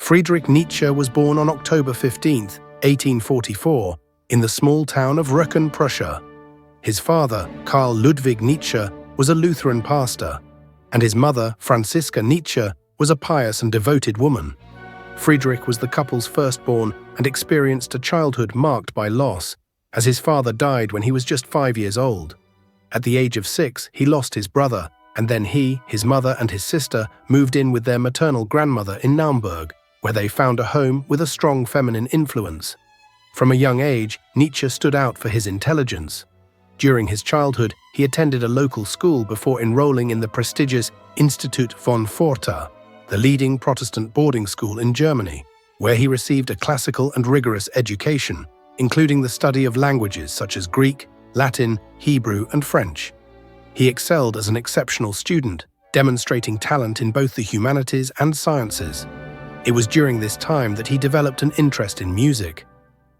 Friedrich Nietzsche was born on October 15, 1844, in the small town of Röcken, Prussia. His father, Karl Ludwig Nietzsche, was a Lutheran pastor, and his mother, Franziska Nietzsche, was a pious and devoted woman. Friedrich was the couple's firstborn and experienced a childhood marked by loss, as his father died when he was just 5 years old. At the age of 6, he lost his brother, and then he, his mother, and his sister moved in with their maternal grandmother in Naumburg, where they found a home with a strong feminine influence. From a young age, Nietzsche stood out for his intelligence. During his childhood, he attended a local school before enrolling in the prestigious Institut von Forta, the leading Protestant boarding school in Germany, where he received a classical and rigorous education, including the study of languages such as Greek, Latin, Hebrew, and French. He excelled as an exceptional student, demonstrating talent in both the humanities and sciences. It was during this time that he developed an interest in music,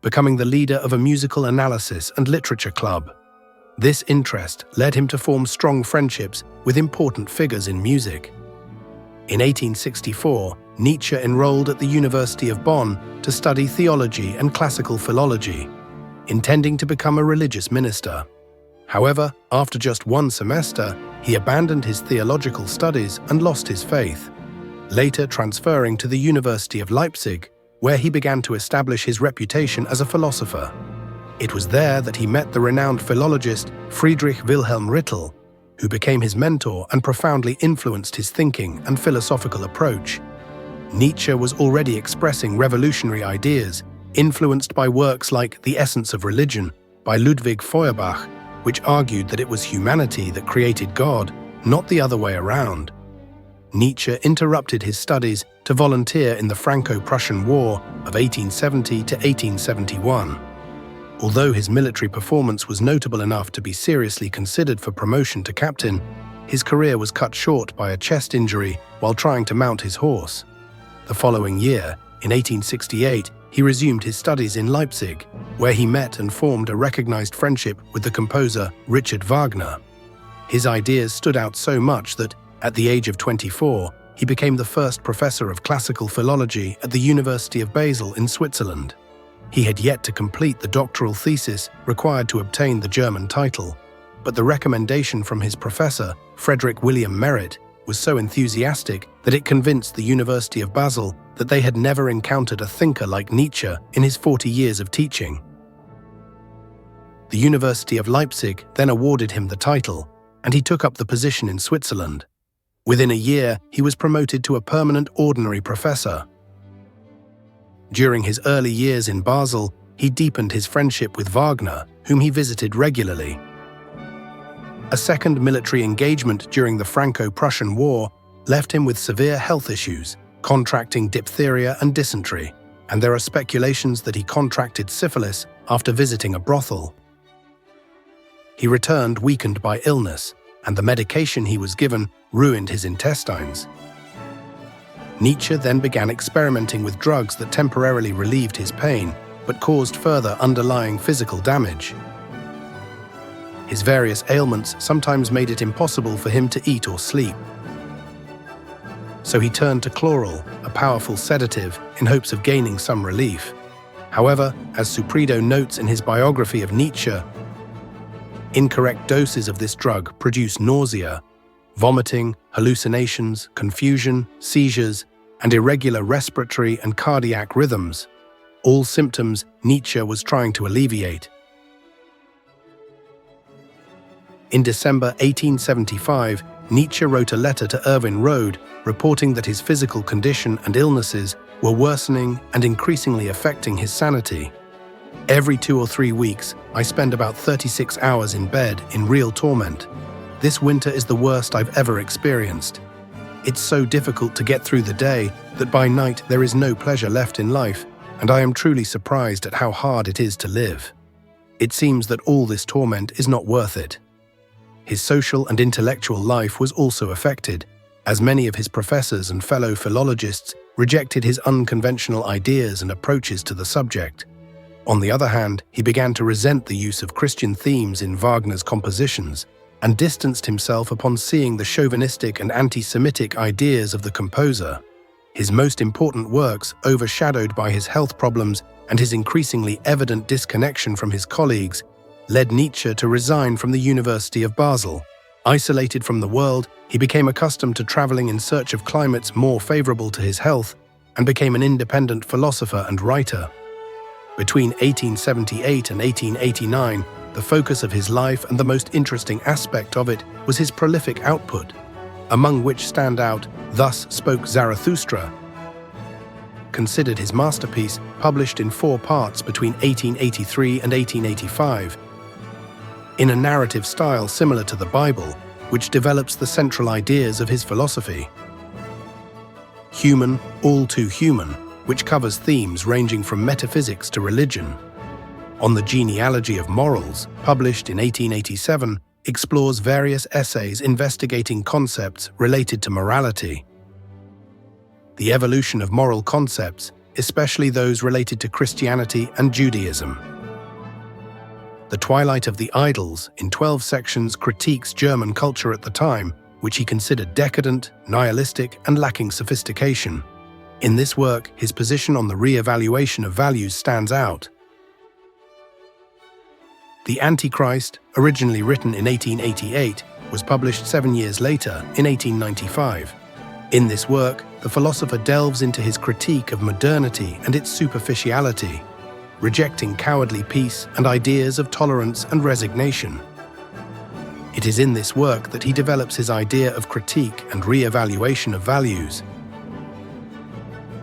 becoming the leader of a musical analysis and literature club. This interest led him to form strong friendships with important figures in music. In 1864, Nietzsche enrolled at the University of Bonn to study theology and classical philology, intending to become a religious minister. However, after just one semester, he abandoned his theological studies and lost his faith, later transferring to the University of Leipzig, where he began to establish his reputation as a philosopher. It was there that he met the renowned philologist Friedrich Wilhelm Rittel, who became his mentor and profoundly influenced his thinking and philosophical approach. Nietzsche was already expressing revolutionary ideas, influenced by works like The Essence of Religion by Ludwig Feuerbach, which argued that it was humanity that created God, not the other way around. Nietzsche interrupted his studies to volunteer in the Franco-Prussian War of 1870 to 1871. Although his military performance was notable enough to be seriously considered for promotion to captain, his career was cut short by a chest injury while trying to mount his horse. The following year, in 1868, he resumed his studies in Leipzig, where he met and formed a recognized friendship with the composer Richard Wagner. His ideas stood out so much that, at the age of 24, he became the first professor of classical philology at the University of Basel in Switzerland. He had yet to complete the doctoral thesis required to obtain the German title, but the recommendation from his professor, Frederick William Merritt, was so enthusiastic that it convinced the University of Basel that they had never encountered a thinker like Nietzsche in his 40 years of teaching. The University of Leipzig then awarded him the title, and he took up the position in Switzerland. Within a year, he was promoted to a permanent ordinary professor. During his early years in Basel, he deepened his friendship with Wagner, whom he visited regularly. A second military engagement during the Franco-Prussian War left him with severe health issues, contracting diphtheria and dysentery, and there are speculations that he contracted syphilis after visiting a brothel. He returned weakened by illness, and the medication he was given ruined his intestines. Nietzsche then began experimenting with drugs that temporarily relieved his pain, but caused further underlying physical damage. His various ailments sometimes made it impossible for him to eat or sleep. So he turned to chloral, a powerful sedative, in hopes of gaining some relief. However, as Suprido notes in his biography of Nietzsche, incorrect doses of this drug produce nausea, vomiting, hallucinations, confusion, seizures, and irregular respiratory and cardiac rhythms, all symptoms Nietzsche was trying to alleviate. In December 1875, Nietzsche wrote a letter to Erwin Rohde reporting that his physical condition and illnesses were worsening and increasingly affecting his sanity. Every 2 or 3 weeks, I spend about 36 hours in bed in real torment. This winter is the worst I've ever experienced. It's so difficult to get through the day that by night there is no pleasure left in life, and I am truly surprised at how hard it is to live. It seems that all this torment is not worth it. His social and intellectual life was also affected, as many of his professors and fellow philologists rejected his unconventional ideas and approaches to the subject. On the other hand, he began to resent the use of Christian themes in Wagner's compositions and distanced himself upon seeing the chauvinistic and anti-Semitic ideas of the composer. His most important works, overshadowed by his health problems and his increasingly evident disconnection from his colleagues, led Nietzsche to resign from the University of Basel. Isolated from the world, he became accustomed to traveling in search of climates more favorable to his health and became an independent philosopher and writer. Between 1878 and 1889, the focus of his life and the most interesting aspect of it was his prolific output, among which stand out Thus Spoke Zarathustra, considered his masterpiece, published in 4 parts between 1883 and 1885, in a narrative style similar to the Bible, which develops the central ideas of his philosophy. Human, All Too Human, which covers themes ranging from metaphysics to religion. On the Genealogy of Morals, published in 1887, explores various essays investigating concepts related to morality. The evolution of moral concepts, especially those related to Christianity and Judaism. The Twilight of the Idols, in 12 sections, critiques German culture at the time, which he considered decadent, nihilistic, and lacking sophistication. In this work, his position on the re-evaluation of values stands out. The Antichrist, originally written in 1888, was published 7 years later, in 1895. In this work, the philosopher delves into his critique of modernity and its superficiality, rejecting cowardly peace and ideas of tolerance and resignation. It is in this work that he develops his idea of critique and re-evaluation of values,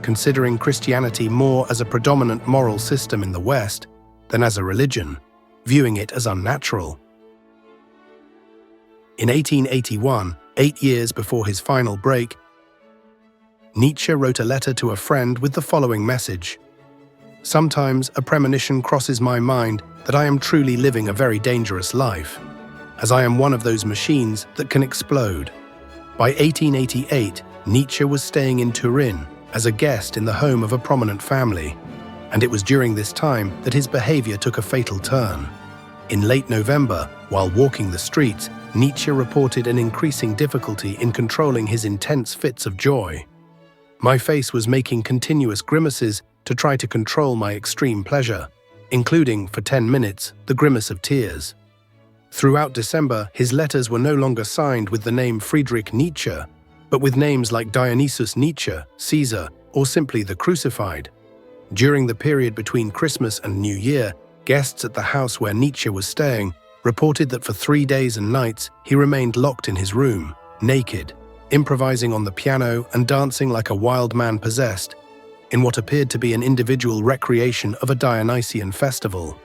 considering Christianity more as a predominant moral system in the West than as a religion, viewing it as unnatural. In 1881, 8 years before his final break, Nietzsche wrote a letter to a friend with the following message: "Sometimes a premonition crosses my mind that I am truly living a very dangerous life, as I am one of those machines that can explode." By 1888, Nietzsche was staying in Turin as a guest in the home of a prominent family, and it was during this time that his behavior took a fatal turn. In late November, while walking the streets, Nietzsche reported an increasing difficulty in controlling his intense fits of joy. "My face was making continuous grimaces to try to control my extreme pleasure, including, for 10 minutes, the grimace of tears." Throughout December, his letters were no longer signed with the name Friedrich Nietzsche, but with names like Dionysius Nietzsche, Caesar, or simply the Crucified. During the period between Christmas and New Year, guests at the house where Nietzsche was staying reported that for 3 days and nights he remained locked in his room, naked, improvising on the piano and dancing like a wild man possessed, in what appeared to be an individual recreation of a Dionysian festival.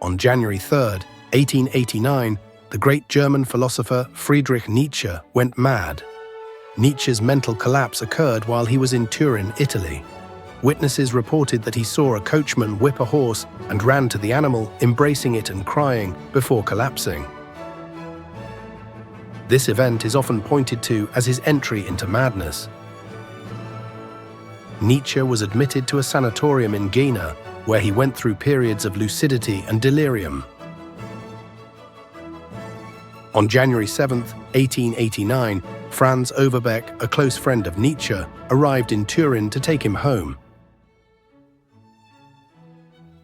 On January 3, 1889, the great German philosopher Friedrich Nietzsche went mad. Nietzsche's mental collapse occurred while he was in Turin, Italy. Witnesses reported that he saw a coachman whip a horse and ran to the animal, embracing it and crying, before collapsing. This event is often pointed to as his entry into madness. Nietzsche was admitted to a sanatorium in Jena, where he went through periods of lucidity and delirium. On January 7, 1889, Franz Overbeck, a close friend of Nietzsche, arrived in Turin to take him home.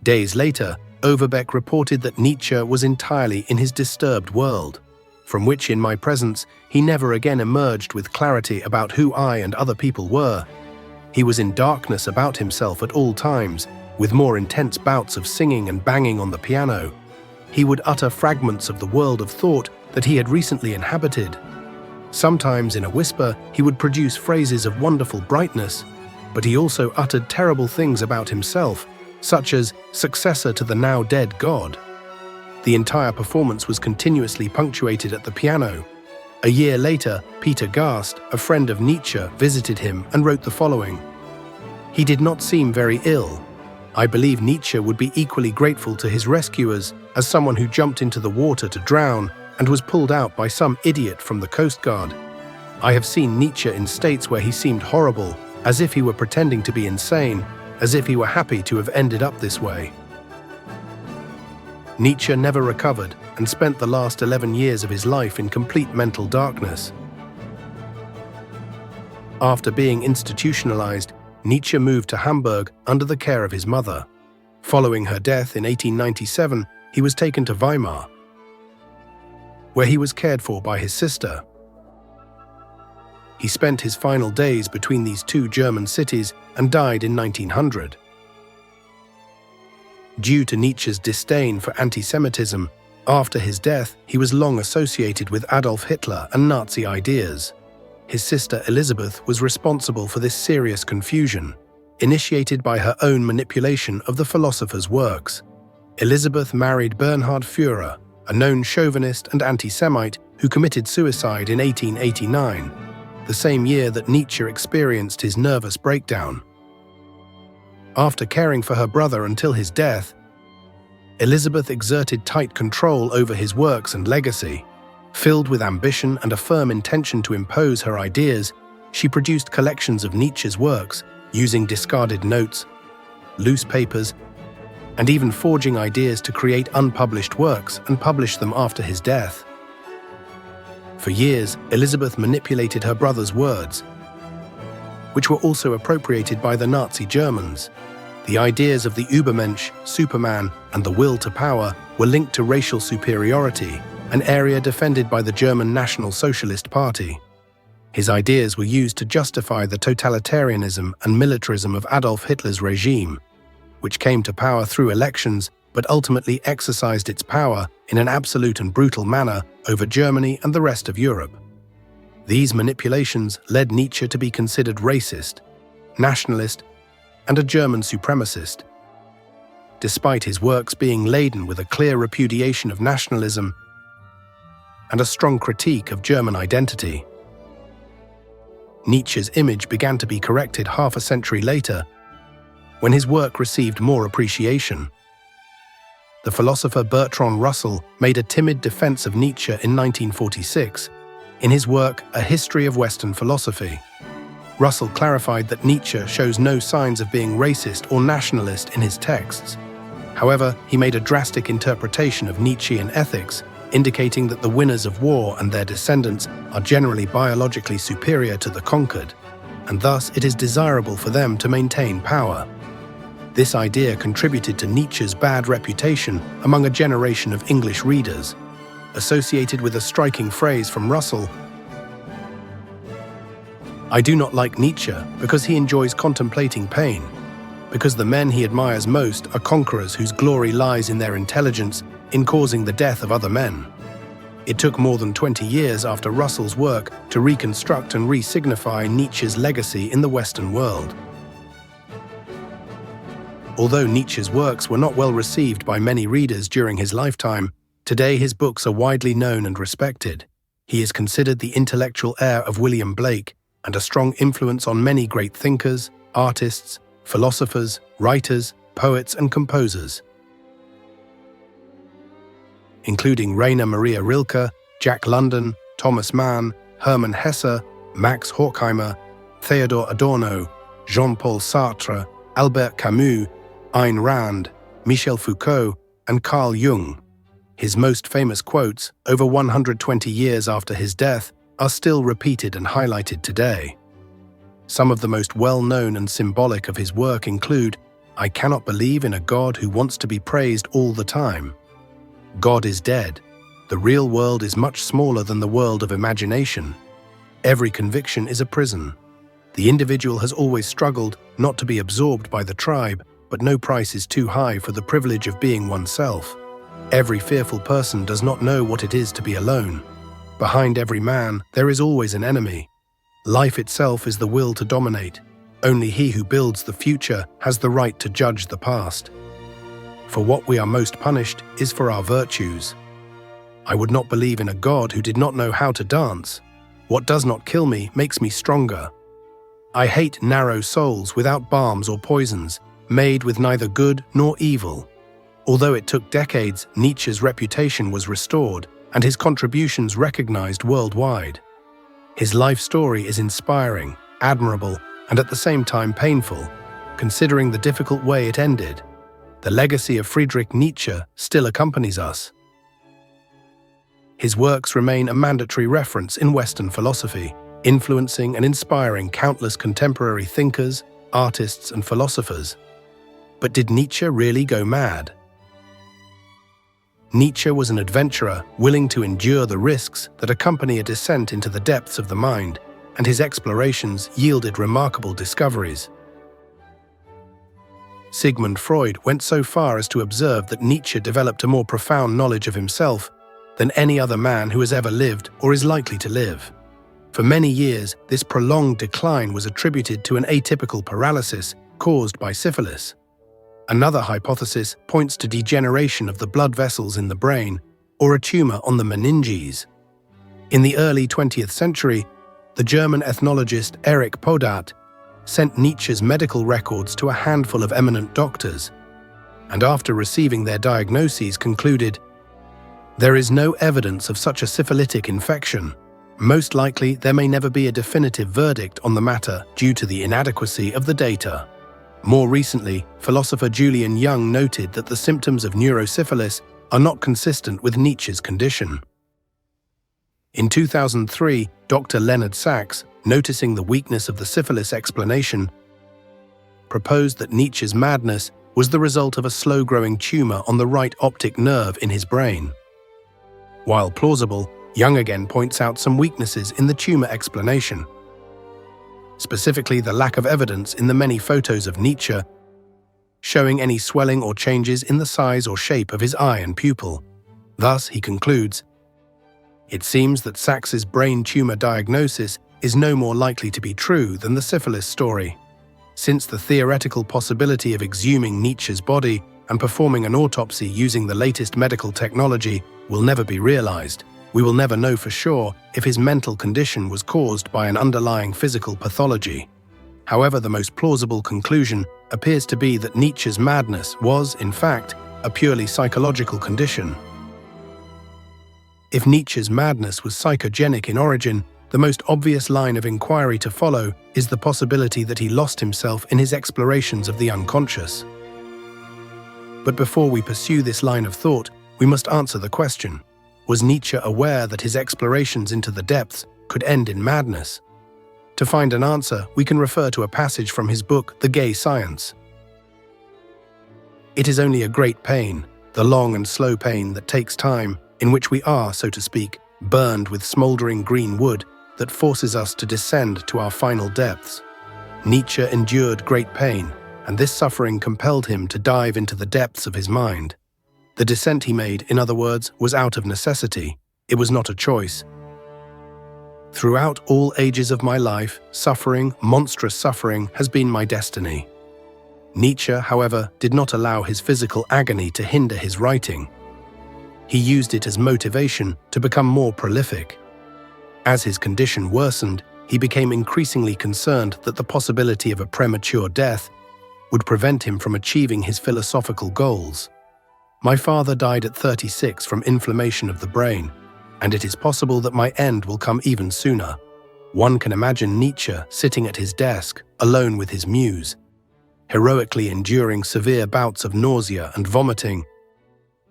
Days later, Overbeck reported that Nietzsche was entirely in his disturbed world, from which, in my presence, he never again emerged with clarity about who I and other people were. He was in darkness about himself at all times, with more intense bouts of singing and banging on the piano. He would utter fragments of the world of thought that he had recently inhabited. Sometimes, in a whisper, he would produce phrases of wonderful brightness, but he also uttered terrible things about himself, such as successor to the now dead God. The entire performance was continuously punctuated at the piano. A year later, Peter Gast, a friend of Nietzsche, visited him and wrote the following: "He did not seem very ill. I believe Nietzsche would be equally grateful to his rescuers as someone who jumped into the water to drown and was pulled out by some idiot from the Coast Guard. I have seen Nietzsche in states where he seemed horrible, as if he were pretending to be insane, as if he were happy to have ended up this way." Nietzsche never recovered and spent the last 11 years of his life in complete mental darkness. After being institutionalized, Nietzsche moved to Hamburg under the care of his mother. Following her death in 1897, he was taken to Weimar, where he was cared for by his sister. He spent his final days between these two German cities and died in 1900. Due to Nietzsche's disdain for anti-Semitism, after his death, he was long associated with Adolf Hitler and Nazi ideas. His sister Elizabeth was responsible for this serious confusion, initiated by her own manipulation of the philosopher's works. Elizabeth married Bernhard Führer, a known chauvinist and anti-Semite who committed suicide in 1889, the same year that Nietzsche experienced his nervous breakdown. After caring for her brother until his death, Elizabeth exerted tight control over his works and legacy. Filled with ambition and a firm intention to impose her ideas, she produced collections of Nietzsche's works, using discarded notes, loose papers, and even forging ideas to create unpublished works and publish them after his death. For years, Elizabeth manipulated her brother's words, which were also appropriated by the Nazi Germans. The ideas of the Übermensch, Superman, and the will to power were linked to racial superiority, an area defended by the German National Socialist Party. His ideas were used to justify the totalitarianism and militarism of Adolf Hitler's regime, which came to power through elections but ultimately exercised its power in an absolute and brutal manner over Germany and the rest of Europe. These manipulations led Nietzsche to be considered racist, nationalist, and a German supremacist. Despite his works being laden with a clear repudiation of nationalism and a strong critique of German identity, Nietzsche's image began to be corrected half a century later, when his work received more appreciation. The philosopher Bertrand Russell made a timid defense of Nietzsche in 1946, in his work A History of Western Philosophy. Russell clarified that Nietzsche shows no signs of being racist or nationalist in his texts. However, he made a drastic interpretation of Nietzschean ethics, indicating that the winners of war and their descendants are generally biologically superior to the conquered, and thus it is desirable for them to maintain power. This idea contributed to Nietzsche's bad reputation among a generation of English readers, associated with a striking phrase from Russell: "I do not like Nietzsche because he enjoys contemplating pain, because the men he admires most are conquerors whose glory lies in their intelligence in causing the death of other men." It took more than 20 years after Russell's work to reconstruct and re-signify Nietzsche's legacy in the Western world. Although Nietzsche's works were not well received by many readers during his lifetime, today his books are widely known and respected. He is considered the intellectual heir of William Blake and a strong influence on many great thinkers, artists, philosophers, writers, poets, and composers, including Rainer Maria Rilke, Jack London, Thomas Mann, Hermann Hesse, Max Horkheimer, Theodor Adorno, Jean-Paul Sartre, Albert Camus, Ayn Rand, Michel Foucault, and Carl Jung. His most famous quotes, over 120 years after his death, are still repeated and highlighted today. Some of the most well-known and symbolic of his work include, "I cannot believe in a God who wants to be praised all the time. God is dead. The real world is much smaller than the world of imagination. Every conviction is a prison. The individual has always struggled not to be absorbed by the tribe, but no price is too high for the privilege of being oneself. Every fearful person does not know what it is to be alone. Behind every man, there is always an enemy. Life itself is the will to dominate. Only he who builds the future has the right to judge the past. For what we are most punished is for our virtues. I would not believe in a God who did not know how to dance. What does not kill me makes me stronger. I hate narrow souls without balms or poisons, made with neither good nor evil." Although it took decades, Nietzsche's reputation was restored and his contributions recognized worldwide. His life story is inspiring, admirable, and at the same time painful, considering the difficult way it ended. The legacy of Friedrich Nietzsche still accompanies us. His works remain a mandatory reference in Western philosophy, influencing and inspiring countless contemporary thinkers, artists, and philosophers. But did Nietzsche really go mad? Nietzsche was an adventurer willing to endure the risks that accompany a descent into the depths of the mind, and his explorations yielded remarkable discoveries. Sigmund Freud went so far as to observe that Nietzsche developed a more profound knowledge of himself than any other man who has ever lived or is likely to live. For many years, this prolonged decline was attributed to an atypical paralysis caused by syphilis. Another hypothesis points to degeneration of the blood vessels in the brain or a tumor on the meninges. In the early 20th century, the German ethnologist Erich Podat sent Nietzsche's medical records to a handful of eminent doctors, and after receiving their diagnoses concluded, "There is no evidence of such a syphilitic infection. Most likely there may never be a definitive verdict on the matter due to the inadequacy of the data." More recently, philosopher Julian Jung noted that the symptoms of neurosyphilis are not consistent with Nietzsche's condition. In 2003, Dr. Leonard Sachs, noticing the weakness of the syphilis explanation, proposed that Nietzsche's madness was the result of a slow-growing tumor on the right optic nerve in his brain. While plausible, Jung again points out some weaknesses in the tumor explanation, specifically the lack of evidence in the many photos of Nietzsche showing any swelling or changes in the size or shape of his eye and pupil. Thus, he concludes, "It seems that Sachs's brain tumor diagnosis is no more likely to be true than the syphilis story. Since the theoretical possibility of exhuming Nietzsche's body and performing an autopsy using the latest medical technology will never be realized, we will never know for sure if his mental condition was caused by an underlying physical pathology. However, the most plausible conclusion appears to be that Nietzsche's madness was, in fact, a purely psychological condition." If Nietzsche's madness was psychogenic in origin, the most obvious line of inquiry to follow is the possibility that he lost himself in his explorations of the unconscious. But before we pursue this line of thought, we must answer the question: was Nietzsche aware that his explorations into the depths could end in madness? To find an answer, we can refer to a passage from his book, The Gay Science. "It is only a great pain, the long and slow pain that takes time, in which we are, so to speak, burned with smouldering green wood, that forces us to descend to our final depths. Nietzsche endured great pain, and this suffering compelled him to dive into the depths of his mind. The descent he made, in other words, was out of necessity. It was not a choice. Throughout all ages of my life, suffering, monstrous suffering, has been my destiny." Nietzsche, however, did not allow his physical agony to hinder his writing. He used it as motivation to become more prolific. As his condition worsened, he became increasingly concerned that the possibility of a premature death would prevent him from achieving his philosophical goals. "My father died at 36 from inflammation of the brain, and it is possible that my end will come even sooner." One can imagine Nietzsche sitting at his desk, alone with his muse, heroically enduring severe bouts of nausea and vomiting,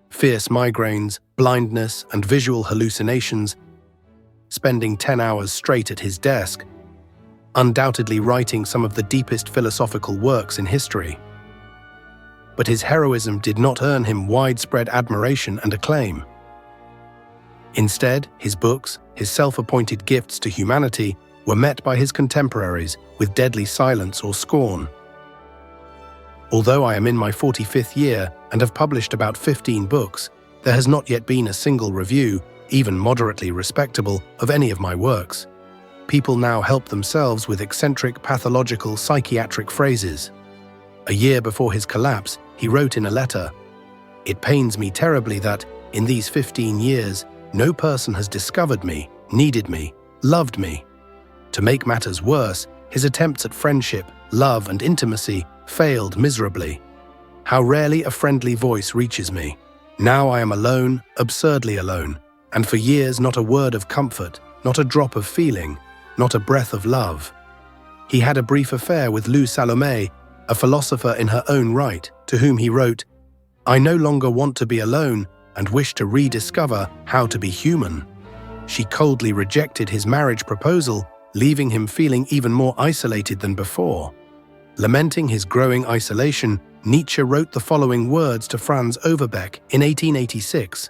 fierce migraines, blindness, and visual hallucinations, spending 10 hours straight at his desk, undoubtedly writing some of the deepest philosophical works in history. But his heroism did not earn him widespread admiration and acclaim. Instead, his books, his self-appointed gifts to humanity, were met by his contemporaries with deadly silence or scorn. Although I am in my 45th year and have published about 15 books, there has not yet been a single review, even moderately respectable, of any of my works. People now help themselves with eccentric, pathological, psychiatric phrases. A year before his collapse, he wrote in a letter, "It pains me terribly that, in these 15 years, no person has discovered me, needed me, loved me." To make matters worse, his attempts at friendship, love, and intimacy failed miserably. "How rarely a friendly voice reaches me. Now I am alone, absurdly alone, and for years not a word of comfort, not a drop of feeling, not a breath of love." He had a brief affair with Lou Salome, a philosopher in her own right, to whom he wrote, "I no longer want to be alone and wish to rediscover how to be human." She coldly rejected his marriage proposal leaving him feeling even more isolated than before. Lamenting his growing isolation, Nietzsche wrote the following words to Franz Overbeck in 1886.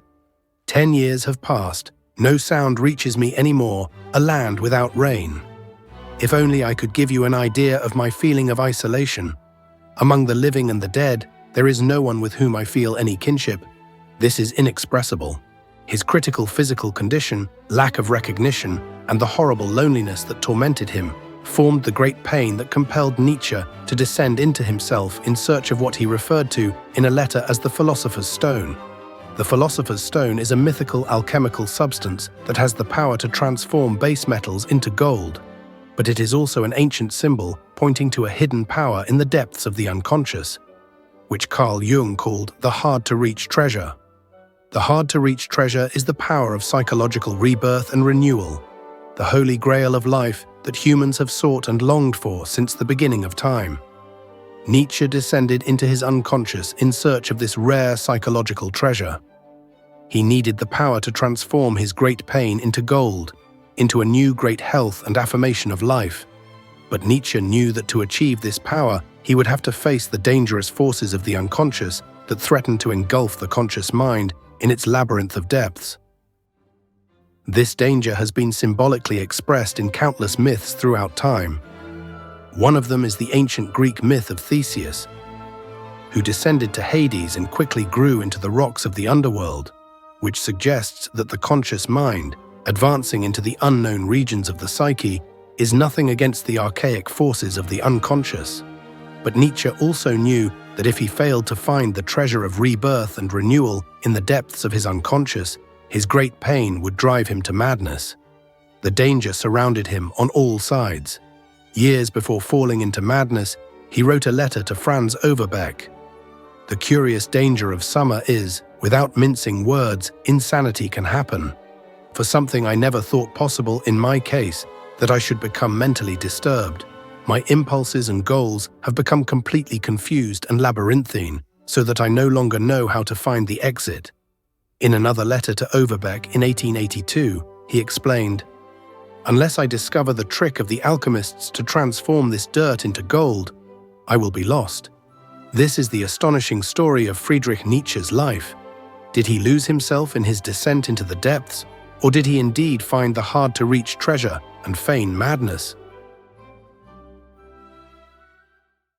"10 years have passed. No sound reaches me anymore, a land without rain. If only I could give you an idea of my feeling of isolation. Among the living and the dead, there is no one with whom I feel any kinship. This is inexpressible." His critical physical condition, lack of recognition, and the horrible loneliness that tormented him formed the great pain that compelled Nietzsche to descend into himself in search of what he referred to in a letter as the philosopher's stone. The philosopher's stone is a mythical alchemical substance that has the power to transform base metals into gold, but it is also an ancient symbol pointing to a hidden power in the depths of the unconscious, which Carl Jung called the hard-to-reach treasure. The hard-to-reach treasure is the power of psychological rebirth and renewal, the holy grail of life that humans have sought and longed for since the beginning of time. Nietzsche descended into his unconscious in search of this rare psychological treasure. He needed the power to transform his great pain into gold, into a new great health and affirmation of life. But Nietzsche knew that to achieve this power, he would have to face the dangerous forces of the unconscious that threatened to engulf the conscious mind in its labyrinth of depths. This danger has been symbolically expressed in countless myths throughout time. One of them is the ancient Greek myth of Theseus, who descended to Hades and quickly grew into the rocks of the underworld, which suggests that the conscious mind, advancing into the unknown regions of the psyche, is nothing against the archaic forces of the unconscious. But Nietzsche also knew that if he failed to find the treasure of rebirth and renewal in the depths of his unconscious, his great pain would drive him to madness. The danger surrounded him on all sides. Years before falling into madness, he wrote a letter to Franz Overbeck. "The curious danger of summer is, without mincing words, insanity can happen. For something I never thought possible in my case, that I should become mentally disturbed. My impulses and goals have become completely confused and labyrinthine, so that I no longer know how to find the exit." In another letter to Overbeck in 1882, he explained, "Unless I discover the trick of the alchemists to transform this dirt into gold, I will be lost." This is the astonishing story of Friedrich Nietzsche's life. Did he lose himself in his descent into the depths, or did he indeed find the hard-to-reach treasure and feign madness?